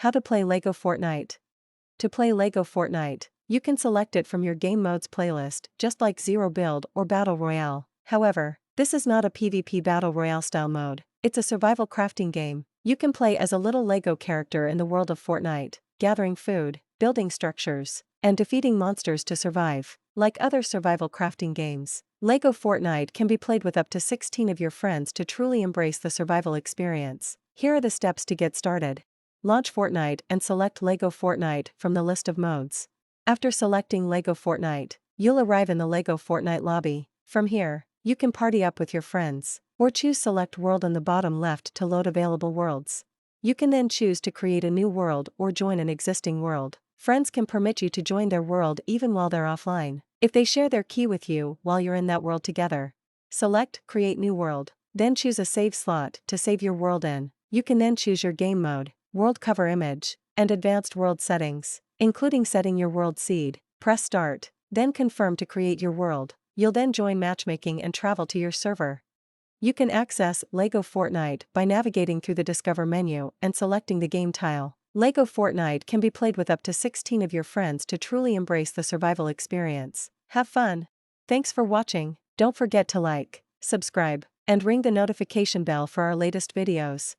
How to play Lego Fortnite. To play Lego Fortnite, you can select it from your game modes playlist, just like Zero Build or Battle Royale. However, this is not a PvP Battle Royale style mode, it's a survival crafting game. You can play as a little Lego character in the world of Fortnite, gathering food, building structures, and defeating monsters to survive. Like other survival crafting games, Lego Fortnite can be played with up to 16 of your friends to truly embrace the survival experience. Here are the steps to get started. Launch Fortnite and select Lego Fortnite from the list of modes. After selecting Lego Fortnite, you'll arrive in the Lego Fortnite lobby. From here, you can party up with your friends, or choose Select World on the bottom left to load available worlds. You can then choose to create a new world or join an existing world. Friends can permit you to join their world even while they're offline, if they share their key with you while you're in that world together. Select Create New World, then choose a save slot to save your world in. You can then choose your game mode, world cover image, and advanced world settings, including setting your world seed. Press Start, then confirm to create your world. You'll then join matchmaking and travel to your server. You can access Lego Fortnite by navigating through the Discover menu and selecting the game tile. Lego Fortnite can be played with up to 16 of your friends to truly embrace the survival experience. Have fun! Thanks for watching. Don't forget to like, subscribe, and ring the notification bell for our latest videos.